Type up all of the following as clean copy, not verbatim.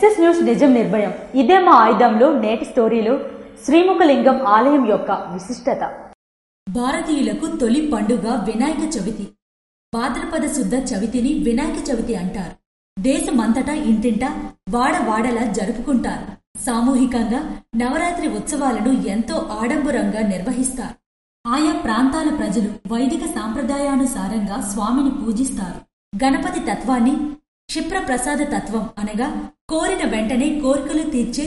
SS news నిజం నిర్భయం. ఇదే మా ఆయుధంలో నేటి స్టోరీలో శ్రీముఖలింగం ఆలయం యొక్క విశిష్టత. భారతీయులకు తొలి పండుగ వినాయక చవితి. భాద్రపద శుద్ధ చవితిని వినాయక చవితి అంటారు. దేశమంతటా ఇంటింటా వాడవాడలా జరుపుకుంటారు. సామూహికంగా నవరాత్రి ఉత్సవాలను ఎంతో ఆడంబరంగా నిర్వహిస్తారు. ఆయా ప్రాంతాల ప్రజలు వైదిక సాంప్రదాయానుసారంగా స్వామిని పూజిస్తారు. గణపతి తత్వాన్ని క్షిప్రప్రసాద తత్వం అనగా కోరిన వెంటనే కోరికలు తీర్చే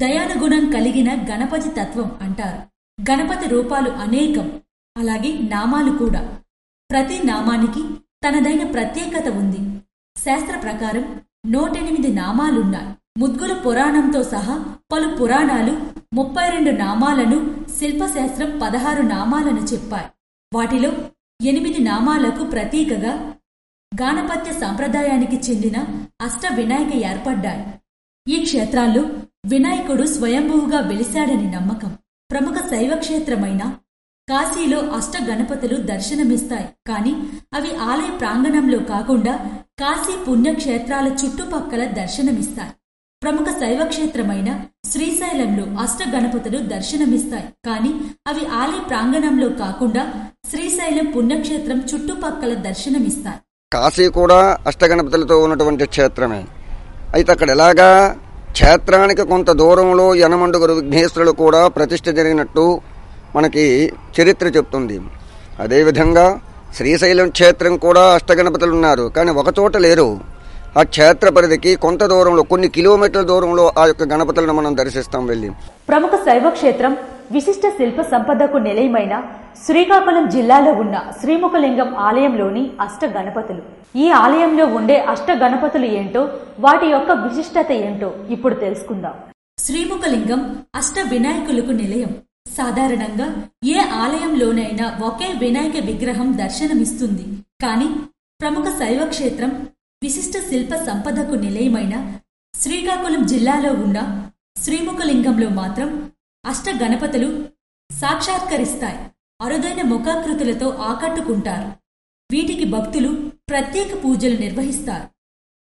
దయానుగుణం కలిగిన గణపతి తత్వం అంటారు. గణపతి రూపాలు అనేకం, అలాగే నామాలు కూడా. ప్రతి నామానికి తనదైన ప్రత్యేకత ఉంది. శాస్త్ర ప్రకారం 108 నామాలున్నాయి. ముద్గుల పురాణంతో సహా పలు పురాణాలు 32 నామాలను, శిల్పశాస్త్రం 16 నామాలను చెప్పాయి. వాటిలో 8 నామాలకు ప్రతీకగా గాణపత్య సంప్రదాయానికి చెందిన అష్ట వినాయక ఏర్పడ్డాయి. ఈ క్షేత్రాల్లో వినాయకుడు స్వయంభువుగా వెలిశాడని నమ్మకం. ప్రముఖ శైవక్షేత్రమైన కాశీలో అష్ట గణపతులు దర్శనమిస్తాయి. కాని అవి ఆలయ ప్రాంగణంలో కాకుండా కాశీ పుణ్యక్షేత్రాల చుట్టుపక్కల దర్శనమిస్తాయి. ప్రముఖ శైవక్షేత్రమైన శ్రీశైలంలో అష్ట గణపతులు దర్శనమిస్తాయి. కాని అవి ఆలయ ప్రాంగణంలో కాకుండా శ్రీశైలం పుణ్యక్షేత్రం చుట్టుపక్కల దర్శనమిస్తాయి. కాశీ కూడా అష్టగణపతులతో ఉన్నటువంటి క్షేత్రమే. అయితే అక్కడ ఎలాగా క్షేత్రానికి కొంత దూరంలో యనమండుగురు విఘ్నేశ్వరులు కూడా ప్రతిష్ఠ జరిగినట్టు మనకి చరిత్ర చెప్తుంది. అదేవిధంగా శ్రీశైలం క్షేత్రం కూడా అష్టగణపతులు ఉన్నారు, కానీ ఒకచోట లేరు. ఆ క్షేత్ర పరిధికి కొంత దూరంలో, కొన్ని కిలోమీటర్ల దూరంలో ఆ యొక్క గణపతులను మనం దర్శిస్తాం వెళ్ళి. ప్రముఖ శైవక్షేత్రం విశిష్ట శిల్ప సంపదకు నిలయమైన శ్రీకాకుళం జిల్లాలో ఉన్న శ్రీముఖలింగం ఆలయంలోని అష్ట గణపతులు. ఈ ఆలయంలో ఉండే అష్ట గణపతులు ఏంటో, వాటి యొక్క విశిష్టత ఏంటో ఇప్పుడు తెలుసుకుందాం. శ్రీముఖలింగం అష్ట వినాయకులకు నిలయం. సాధారణంగా ఏ ఆలయంలోనైనా ఒకే వినాయక విగ్రహం దర్శనమిస్తుంది. కాని ప్రముఖ శైవక్షేత్రం విశిష్ట శిల్ప సంపదకు నిలయమైన శ్రీకాకుళం జిల్లాలో ఉన్న శ్రీముఖలింగంలో మాత్రం అష్ట గణపతులు సాక్షాత్కరిస్తాయి. అరుదైన ముఖాకృతులతో ఆకట్టుకుంటారు. వీటికి భక్తులు ప్రత్యేక పూజలు నిర్వహిస్తారు.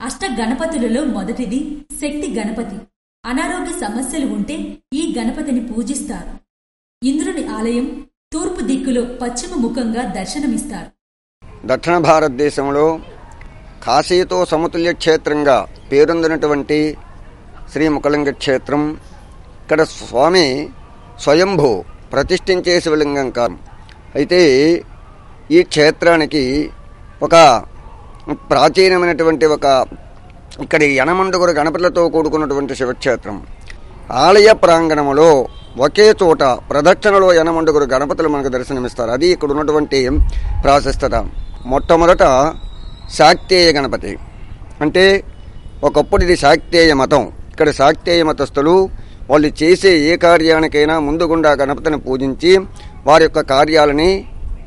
అష్ట గణపతులలో మొదటిది శక్తి గణపతి. అనారోగ్య సమస్యలు ఉంటే ఈ గణపతిని పూజిస్తారు. ఇంద్రుని ఆలయం తూర్పు దిక్కులో పశ్చిమ ముఖంగా దర్శనమిస్తారు. దక్షిణ భారతదేశంలో కాశీతో సమతుల్య క్షేత్రంగా పేరొందినటువంటి శ్రీముఖలింగ క్షేత్రం. ఇక్కడ స్వామి స్వయంభూ ప్రతిష్ఠించే శివలింగం కాదు. అయితే ఈ క్షేత్రానికి ఒక ప్రాచీనమైనటువంటి ఇక్కడ యనమండుగురు గణపతులతో కూడుకున్నటువంటి శివక్షేత్రం. ఆలయ ప్రాంగణములో ఒకే చోట ప్రదక్షిణలో యనమండుగురు గణపతులు మనకు దర్శనమిస్తారు. అది ఇక్కడ ఉన్నటువంటి ప్రాశస్తత. మొట్టమొదట శాక్తేయ గణపతి. అంటే ఒకప్పుడు ఇది శాక్తేయ మతం. ఇక్కడ శాక్తేయ మతస్థులు వాళ్ళు చేసే ఏ కార్యానికైనా ముందుగుండా గణపతిని పూజించి వారి యొక్క కార్యాలని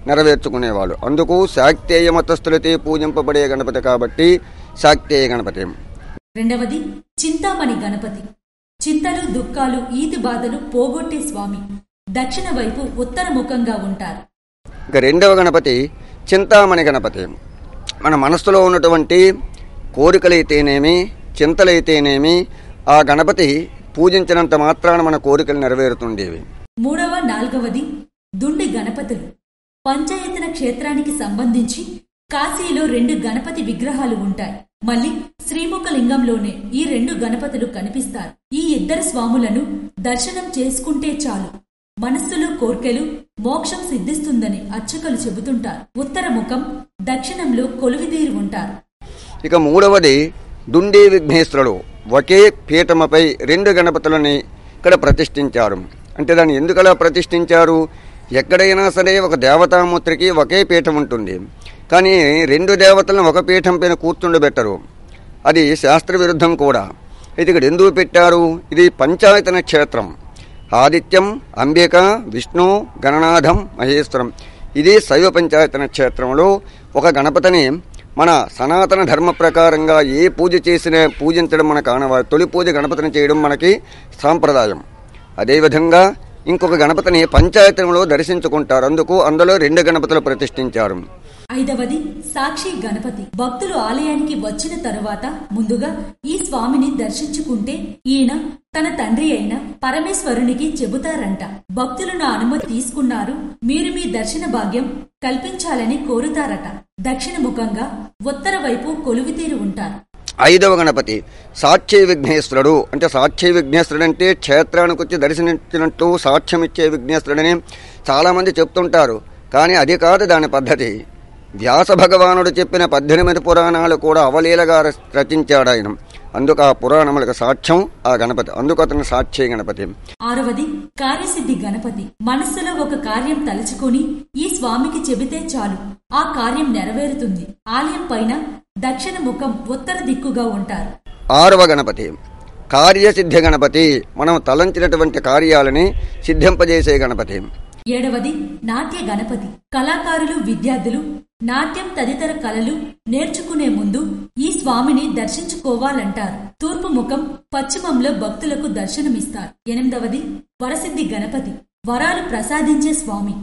నెరవేర్చుకునేవాళ్ళు. అందుకు శాక్తేయ మతస్థులతో పూజింపబడే గణపతి కాబట్టి శాక్తేయ గణపతి. రెండవది చింతామణి గణపతి. చింతలు, దుఃఖాలు, ఈతి బాధలు పోగొట్టే స్వామి. దక్షిణ వైపు ఉత్తర ముఖంగా ఉంటారు. ఇక రెండవ గణపతి చింతామణి గణపతి. మన మనస్సులో ఉన్నటువంటి కోరికలైతేనేమి, చింతలైతేనేమి ఆ గణపతి పూజించినంత మాత్రాన మన కోరికలు నెరవేరుతుండేవి. మూడవ, నాలుగవది దుండి గణపతులు. పంచాయతన క్షేత్రానికి సంబంధించి కాశీలో 2 గణపతి విగ్రహాలు ఉంటాయి. మళ్ళీ శ్రీముఖలింగంలోనే ఈ 2 గణపతులు కనిపిస్తారు. ఈ ఇద్దరు స్వాములను దర్శనం చేసుకుంటే చాలు మనస్సులో కోర్కెలు, మోక్షం సిద్ధిస్తుందని అర్చకులు చెబుతుంటారు. ఉత్తర ముఖం, దక్షిణంలో కొలువిదీరి ఉంటారు. ఇక మూడవది దుండి విఘ్నేశ్వరుడు. ఒకే పీఠమపై 2 గణపతులని ఇక్కడ ప్రతిష్ఠించారు. అంటే దాన్ని ఎందుకలా ప్రతిష్ఠించారు? ఎక్కడైనా సరే ఒక దేవతామూర్తికి ఒకే పీఠం ఉంటుంది, కానీ 2 దేవతలను ఒక పీఠం పైన కూర్చుండబెట్టరు. అది శాస్త్ర విరుద్ధం కూడా. అయితే ఇక్కడ ఎందుకు పెట్టారు? ఇది పంచాయతన క్షేత్రం. ఆదిత్యం, అంబిక, విష్ణు, గణనాథం, మహేశ్వరం. ఇది శైవ పంచాయతన క్షేత్రంలో ఒక గణపతిని మన సనాతన ధర్మ ప్రకారంగా ఏ పూజ చేసినా పూజించడం మనకు ఆనవాయి. తొలి పూజ గణపతిని చేయడం మనకి సాంప్రదాయం. అదేవిధంగా ఇంకొక గణపతిని పంచాయతనంలో దర్శించుకుంటారు. అందులో 2 గణపతులు ప్రతిష్ఠించారు. ఐదవది సాక్షి గణపతి. భక్తులు ఆలయానికి వచ్చిన తరువాత ముందుగా ఈ స్వామిని దర్శించుకుంటే ఈయన తన తండ్రి అయిన పరమేశ్వరునికి చెబుతారంట. భక్తులు నా అనుమతి తీసుకున్నారు, మీరు మీ దర్శన భాగ్యం కల్పించాలని కోరుతారట. దక్షిణ ముఖంగా ఉత్తర వైపు కొలువుతీరు ఉంటారు. ఐదవ గణపతి సాక్షి విఘ్నేశ్వరుడు. అంటే సాక్షి విఘ్నేశ్వరుడు అంటే క్షేత్రానికి వచ్చి దర్శనించినట్టు సాక్ష్యం ఇచ్చే విఘ్నేశ్వరుడని చాలామంది చెప్తుంటారు. కానీ అది కాదు దాని పద్ధతి. వ్యాస భగవానుడు చెప్పిన 18 పురాణాలు కూడా అవలీలగా రచించాడు ఆయన. అందుకు ఆ పురాణములకు సాక్ష్యం ఆ గణపతి, అందుకు అతను సాక్షి గణపతి. ఆరవది కార్యసిద్ధి గణపతి. మనస్సులో ఒక కార్యం తలుచుకొని ఈ స్వామికి చెబితే చాలు ఆ కార్యం నెరవేరుతుంది. ఆలయం పైన దక్షిణ ముఖం ఉత్తర దిక్కుగా ఉంటారు. ఆరవ గణపతి కార్యసిద్ధి గణపతి. మనం తలంచినటువంటి కార్యాలని సిద్ధింపజేసే గణపతి. ఏడవది నాట్య గణపతి. కళాకారులు, విద్యార్థులు నాట్యం తదితర కళలు నేర్చుకునే ముందు ఈ స్వామిని దర్శించుకోవాలంటారు. తూర్పు ముఖం పశ్చిమంలో భక్తులకు దర్శనమిస్తారు. ఎనిమిదవది వరసిద్ధి గణపతి. వరాలు ప్రసాదించే స్వామి.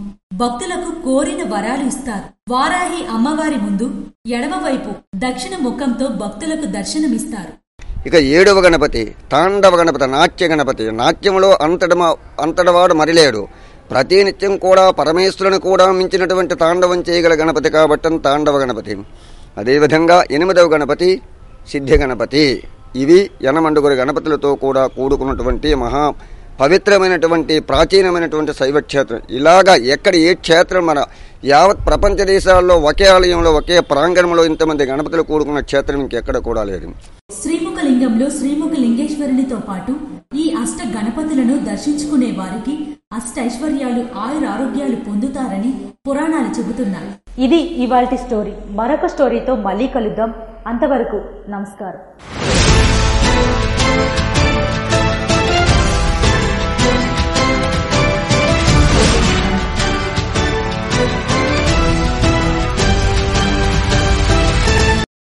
భక్తులకు కోరిన వరాలు ఇస్తారు. వారాహి అమ్మవారి ముందు ఎడమవైపు దక్షిణ ముఖంతో భక్తులకు దర్శనమిస్తారు. ఇక ఏడవ గణపతి తాండవ గణపతి, నాట్య గణపతి. నాట్యంలో అంతటవాడు మరిలేడు. ప్రతినిత్యం కూడా పరమేశ్వరుని కూడా మించినటువంటి తాండవం చేయగల గణపతి కాబట్టి తాండవ గణపతి. అదేవిధంగా 8వ గణపతి సిద్ధి గణపతి. ఇవి 8 గణపతులతో కూడా కూడుకున్నటువంటి మహా పవిత్రమైనటువంటి ప్రాచీనమైనటువంటి శైవ క్షేత్రం. ఇలాగా ఎక్కడ ఏ క్షేత్రం మన యావత్ ప్రపంచ దేశాల్లో ఒకే ఆలయంలో ఒకే ప్రాంగణంలో ఇంతమంది గణపతులు కూడుకున్న క్షేత్రం ఇంకెక్కడ కూడా లేదు. శ్రీముఖలింగంలో శ్రీముఖలింగేశ్వరునితో పాటు ఈ అష్ట గణపతులను దర్శించుకునే వారికి అష్టైశ్వర్యాలు, ఆయురారోగ్యాలు పొందుతారని పురాణాలు చెబుతున్నాయి. ఇది ఇవాల్టి స్టోరీ. మరొక స్టోరీతో మళ్ళీ కలుద్దాం. అంతవరకు నమస్కారం.